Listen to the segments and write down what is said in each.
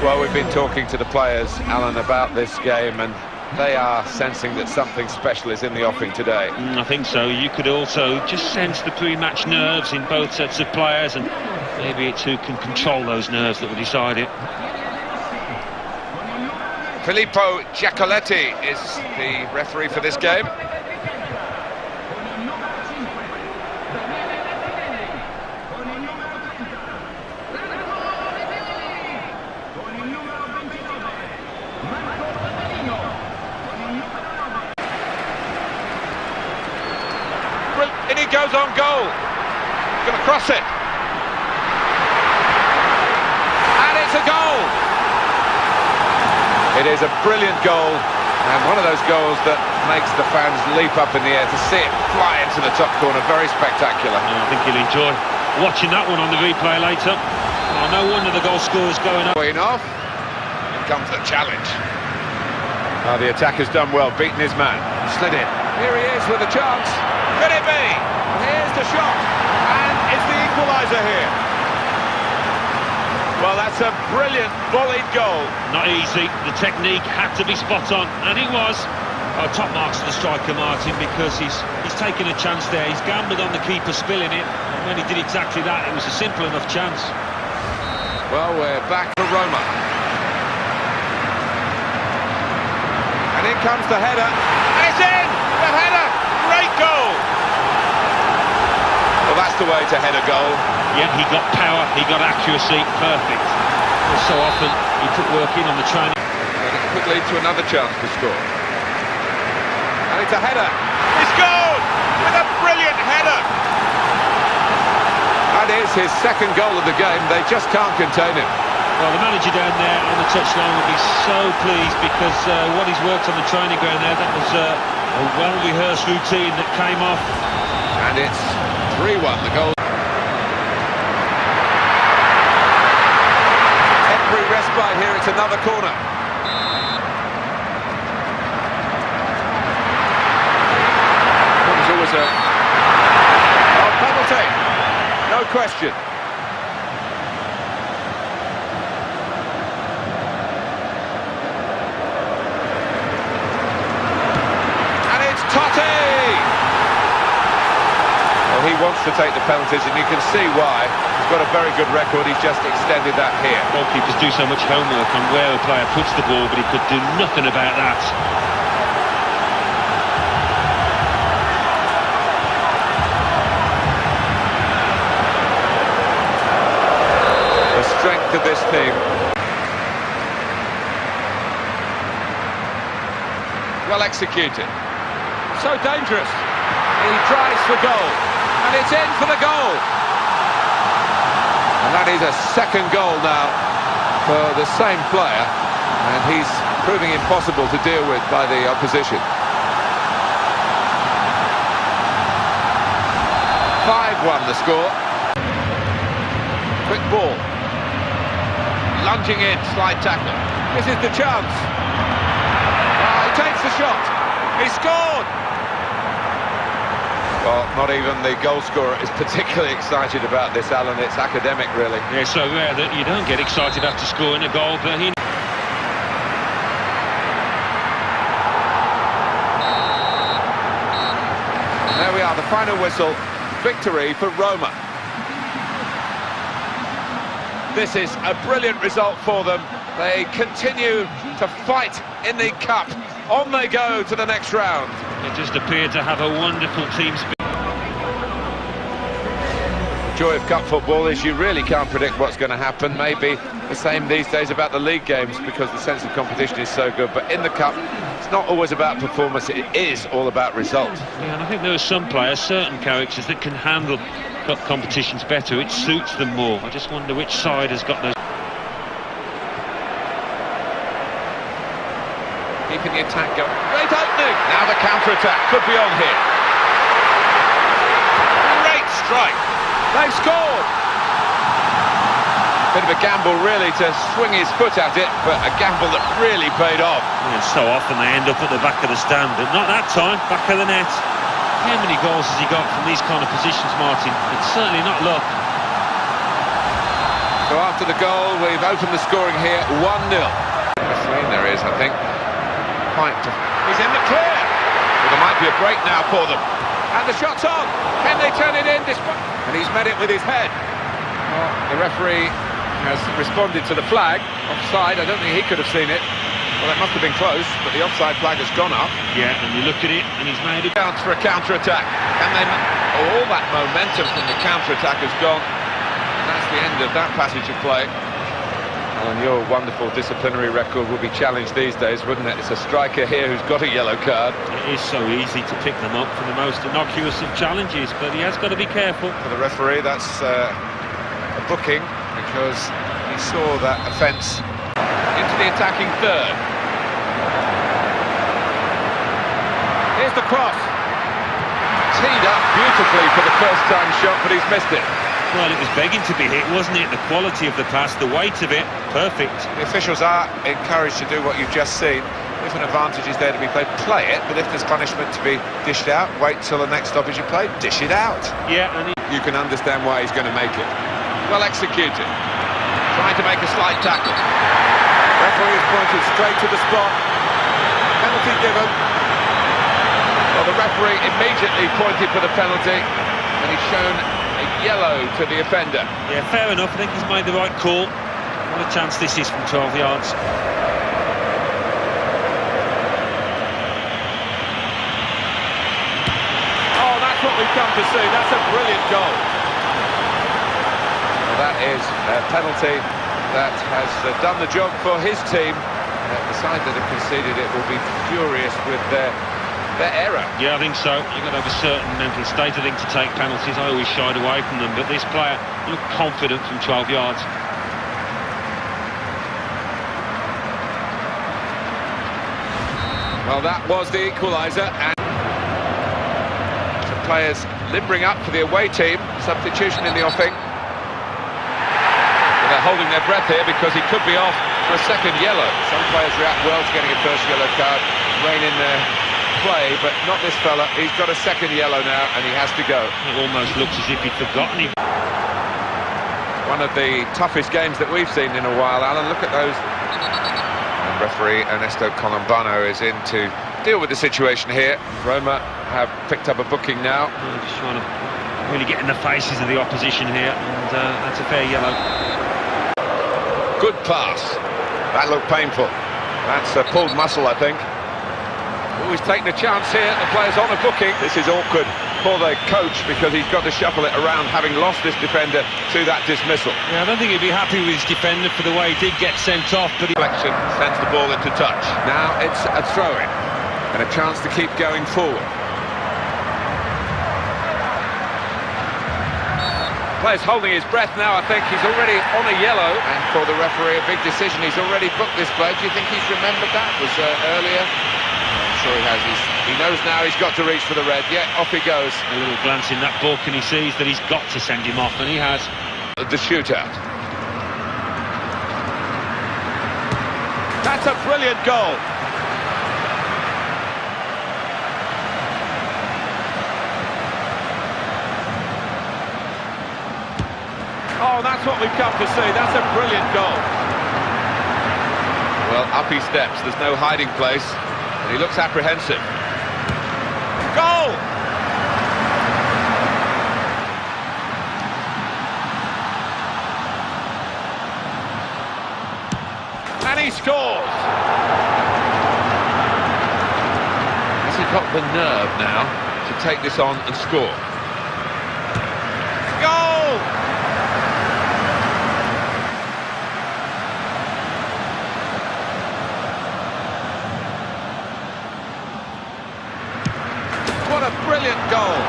Well, we've been talking to the players, Alan, about this game, and they are sensing that something special is in the offing today. I think so. You could also just sense the pre-match nerves in both sets of players, and maybe it's who can control those nerves that will decide it. Filippo Giacoletti is the referee for this game. And he goes on goal. Going to cross it. And it's a goal. It is a brilliant goal, and one of those goals that makes the fans leap up in the air to see it fly into the top corner. Very spectacular. I think you'll enjoy watching that one on the replay later. Oh, no wonder the goal scorer's going up. Off. Here comes the challenge. Oh, the attacker's done well, beaten his man. Slid in. Here he is with a chance. Could it be? Here's the shot, and it's the equaliser here. Well, that's a brilliant volleyed goal. Not easy. The technique had to be spot on, and it was. Oh, top marks to the striker, Martin, because he's taken a chance there. He's gambled on the keeper spilling it, and when he did exactly that, it was a simple enough chance. Well, we're back to Roma. And in comes the header. And it's in! The header! Great goal! Well, that's the way to head a goal. Yeah, he got power, he got accuracy, perfect. Well, so often he put work in on the training. And it could lead to another chance to score. And it's a header. He scored with a brilliant header. That is his second goal of the game. They just can't contain him. Well, the manager down there on the touchline will be so pleased, because what he's worked on the training ground there, that was a well-rehearsed routine that came off. And it's 3-1, the goal. Temporary respite here, it's another corner. There's always a... Oh, penalty! No question. He wants to take the penalties, and you can see why. He's got a very good record. He's just extended that here. Goalkeepers do so much homework on where a player puts the ball, but he could do nothing about that. The strength of this team. Well executed. So dangerous. He tries for goal. And it's in for the goal. And that is a second goal now for the same player, and he's proving impossible to deal with by the opposition. 5-1 the score. Quick ball. Lunging in, slide tackle. This is the chance. He takes the shot. He scored. Well, not even the goal scorer is particularly excited about this, Alan. It's academic, really. Yeah, it's so rare that you don't get excited after scoring a goal, but he... There we are, the final whistle. Victory for Roma. This is a brilliant result for them. They continue to fight in the cup. On they go to the next round. They just appear to have a wonderful team spirit. The joy of cup football is you really can't predict what's going to happen. Maybe the same these days about the league games, because the sense of competition is so good. But in the cup, it's not always about performance. It is all about result. Yeah, and I think there are some players, certain characters, that can handle cup competitions better. It suits them more. I just wonder which side has got those. Keeping the attack going. Great opening! Now the counter-attack could be on here. Great strike! They've scored! Bit of a gamble, really, to swing his foot at it, but a gamble that really paid off. Yeah, so often they end up at the back of the stand, but not that time, back of the net. How many goals has he got from these kind of positions, Martin? It's certainly not luck. So after the goal, we've opened the scoring here, 1-0. There is, I think. He's in the clear. Well, there might be a break now for them. And the shot's on. Can they turn it in? And he's met it with his head. Well, the referee has responded to the flag. Offside, I don't think he could have seen it. Well, it must have been close, but the offside flag has gone up. Yeah, and you look at it, and he's made it. Chance for a counter-attack. Can they... all that momentum from the counter-attack has gone. And that's the end of that passage of play. Well, and your wonderful disciplinary record will be challenged these days, wouldn't it? It's a striker here who's got a yellow card. It is so easy to pick them up for the most innocuous of challenges, but he has got to be careful. For the referee, that's a booking, because he saw that offence into the attacking third. Here's the cross. Teed up beautifully for the first-time shot, but he's missed it. Well, it was begging to be hit, wasn't it? The quality of the pass, the weight of it, perfect. The officials are encouraged to do what you've just seen. If an advantage is there to be played, play it, but if there's punishment to be dished out, wait till the next stoppage you play, dish it out. Yeah, and you can understand why he's going to make it. Well executed. Trying to make a slight tackle. Referee is pointed straight to the spot. Penalty given. Well, the referee immediately pointed for the penalty, and he's shown a yellow to the offender. Yeah, fair enough. I think he's made the right call. What a chance this is from 12 yards. Oh, that's what we've come to see. That's a brilliant goal. Well, that is a penalty that has done the job for his team. The side that have conceded it will be furious with their error. Yeah, I think so. You've got to have a certain mental state, I think, to take penalties. I always shied away from them, but this player looked confident from 12 yards. Well, that was the equaliser, and the players limbering up for the away team. Substitution in the offing. Well, they're holding their breath here because he could be off for a second yellow. Some players react well to getting a first yellow card, rein in their play, but not this fella. He's got a second yellow now, and he has to go. It almost looks as if he'd forgotten him. One of the toughest games that we've seen in a while, Alan. Look at those. And referee Ernesto Colombano is in to deal with the situation here. Roma have picked up a booking now. Just trying to really get in the faces of the opposition here, and that's a fair yellow. Good pass. That looked painful. That's a pulled muscle, I think. Oh, he's taking a chance here. The player's on a booking. This is awkward for the coach because he's got to shuffle it around, having lost this defender to that dismissal. Yeah, I don't think he'd be happy with his defender for the way he did get sent off, but Selection sends the ball into touch. Now it's a throw-in and a chance to keep going forward. Player's holding his breath now. I think he's already on a yellow, and for the referee a big decision. He's already booked this play. Do you think he's remembered that? Was earlier? I'm sure he has. He knows now he's got to reach for the red. Yeah, off he goes. A little glance in that book and he sees that he's got to send him off, and he has. The shootout. That's a brilliant goal. Oh, that's what we've come to see. That's a brilliant goal. Well, up he steps. There's no hiding place. And he looks apprehensive. Goal! And he scores! Has he got the nerve now to take this on and score? Goal! What a brilliant goal!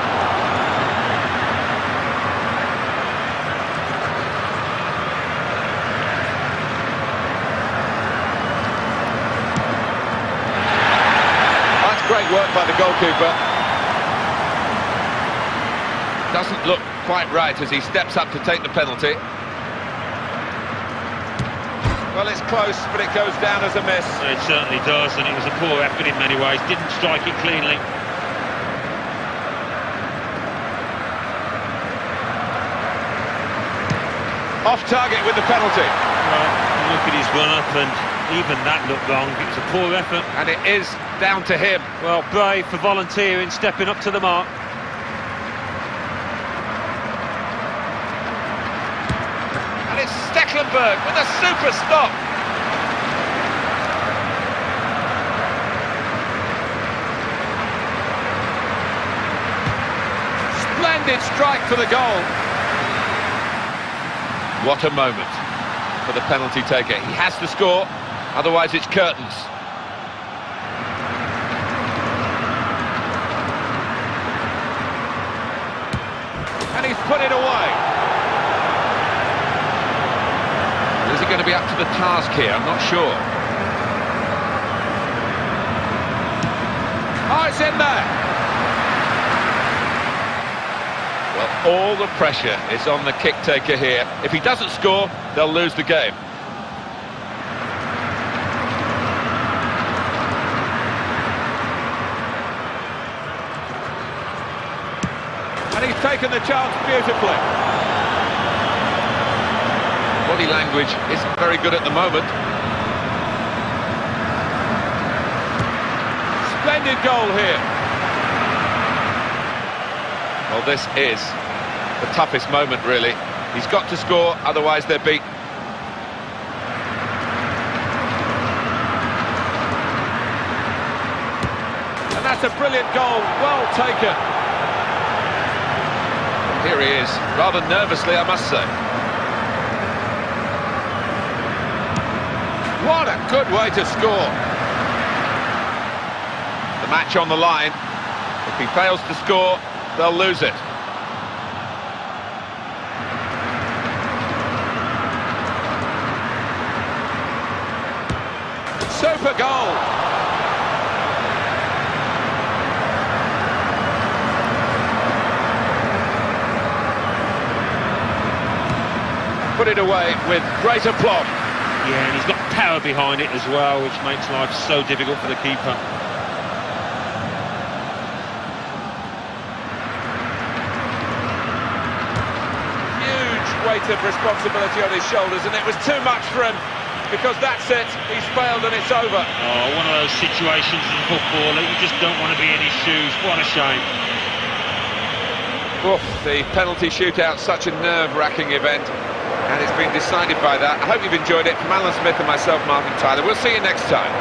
That's great work by the goalkeeper. Doesn't look quite right as he steps up to take the penalty. Well, it's close, but it goes down as a miss. It certainly does, and it was a poor effort in many ways. Didn't strike it cleanly. Off target with the penalty. Well, look at his run-up, and even that looked wrong. It was a poor effort. And it is down to him. Well, brave for volunteering, stepping up to the mark. And it's Stecklenburg with a super stop. Splendid strike for the goal. What a moment for the penalty taker. He has to score, otherwise it's curtains. And he's put it away. Is he going to be up to the task here? I'm not sure. Oh, it's in there. Well, all the pressure is on the kick taker here. If he doesn't score, they'll lose the game. And he's taken the chance beautifully. Body language isn't very good at the moment. Splendid goal here. Well, this is the toughest moment, really. He's got to score, otherwise they're beaten. And that's a brilliant goal, well taken. Here he is, rather nervously, I must say. What a good way to score. The match on the line. If he fails to score, they'll lose it. Super goal! Put it away with great aplomb. Yeah, and he's got power behind it as well, which makes life so difficult for the keeper. Weight of responsibility on his shoulders, and it was too much for him, because that's it, he's failed and it's over. Oh, one of those situations in football that you just don't want to be in his shoes. What a shame. Oof, the penalty shootout, such a nerve-wracking event, and it's been decided by that. I hope you've enjoyed it. From Alan Smith and myself, Martin Tyler, we'll see you next time.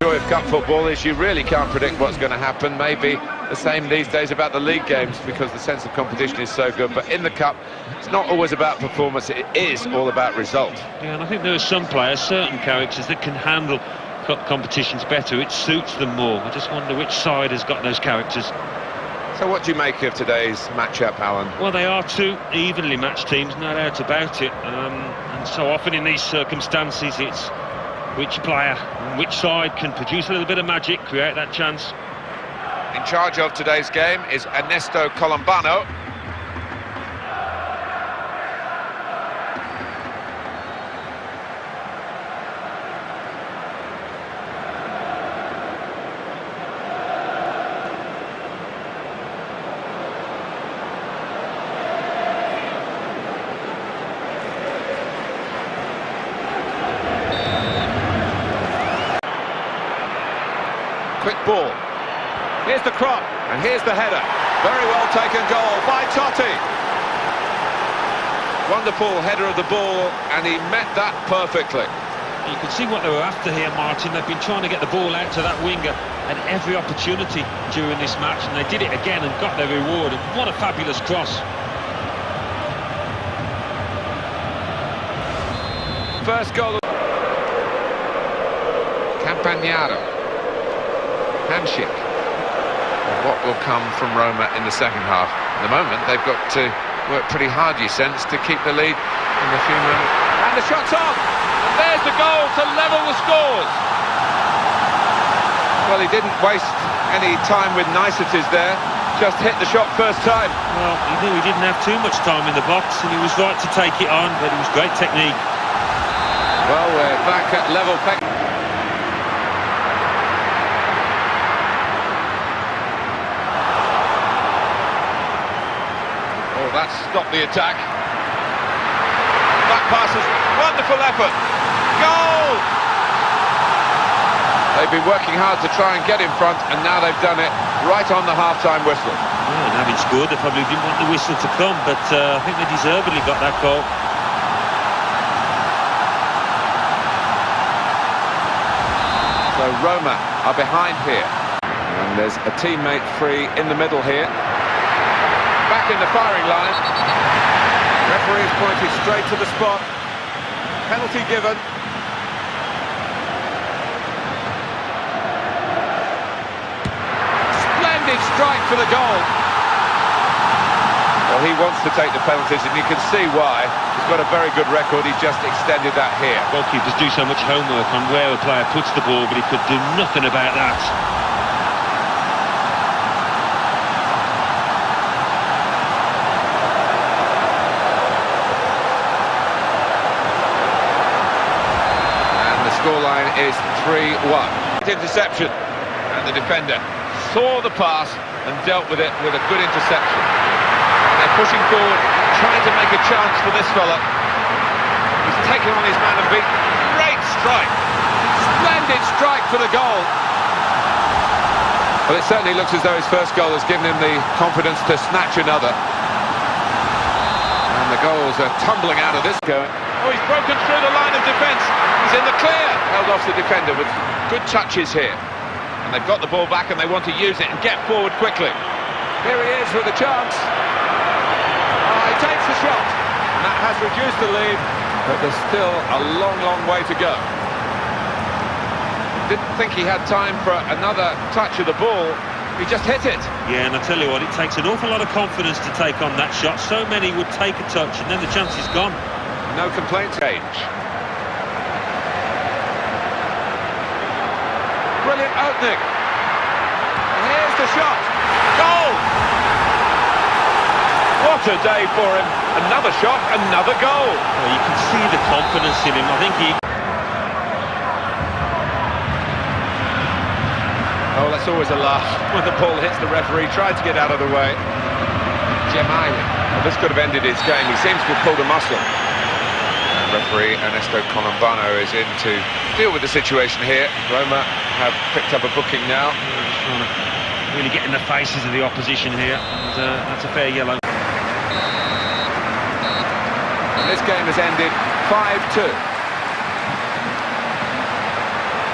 Joy of cup football is you really can't predict what's going to happen. Maybe the same these days about the league games, because the sense of competition is so good. But in the cup, it's not always about performance, it is all about result. Yeah, and I think there are some players, certain characters, that can handle cup competitions better. It suits them more. I just wonder which side has got those characters. So what do you make of today's match-up, Alan? Well, they are two evenly matched teams, no doubt about it. And so often in these circumstances, it's which player and which side can produce a little bit of magic, create that chance. In charge of today's game is Ernesto Colombano. Quick ball. Here's the crop, and here's the header. Very well taken goal by Totti. Wonderful header of the ball, and he met that perfectly. You can see what they were after here, Martin. They've been trying to get the ball out to that winger at every opportunity during this match, and they did it again and got their reward. And what a fabulous cross. First goal. Campagnaro. Handshake. What will come from Roma in the second half? At the moment, they've got to work pretty hard, you sense, to keep the lead in the few moments. And the shot's on. And there's the goal to level the scores. Well, he didn't waste any time with niceties there. Just hit the shot first time. Well, he knew he didn't have too much time in the box, and he was right to take it on, but it was great technique. Well, we're back at level peg. Oh, that's stopped the attack. Back passes, wonderful effort. Goal! They've been working hard to try and get in front, and now they've done it right on the half-time whistle. Yeah, and having scored, they probably didn't want the whistle to come, but I think they deservedly got that goal. So Roma are behind here. And there's a teammate free in the middle here. Back in the firing line. Referee has pointed straight to the spot. Penalty given. Splendid strike for the goal. Well, he wants to take the penalties, and you can see why. He's got a very good record. He's just extended that here. Goalkeepers do so much homework on where a player puts the ball, but he could do nothing about that. And the scoreline is 3-1. Interception, and the defender saw the pass and dealt with it with a good interception. And they're pushing forward, trying to make a chance for this fella. He's taken on his man and beat. Great strike! Splendid strike for the goal. Well, it certainly looks as though his first goal has given him the confidence to snatch another. And the goals are tumbling out of this going. Oh, he's broken through the line of defence. He's in the clear. Held off the defender with good touches here. And they've got the ball back and they want to use it and get forward quickly. Here he is with a chance. He takes the shot. And that has reduced the lead, but there's still a long, long way to go. Didn't think he had time for another touch of the ball. He just hit it. Yeah, and I tell you what, it takes an awful lot of confidence to take on that shot. So many would take a touch and then the chance is gone. No complaints. Change. Brilliant opening. And here's the shot. Goal! What a day for him. Another shot, another goal. Well, you can see the confidence in him. I think he... Oh, that's always a laugh when the ball hits the referee. Tried to get out of the way. Gemai. Well, this could have ended his game. He seems to have pulled a muscle. And referee Ernesto Colombano is in to deal with the situation here. Roma have picked up a booking now. Trying to really get in the faces of the opposition here. And that's a fair yellow. And this game has ended 5-2.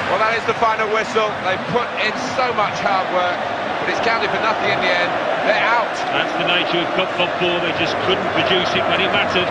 Well, that is the final whistle. They put in so much hard work, but it's counted for nothing in the end. They're out. That's the nature of cup football. They just couldn't produce it when it mattered.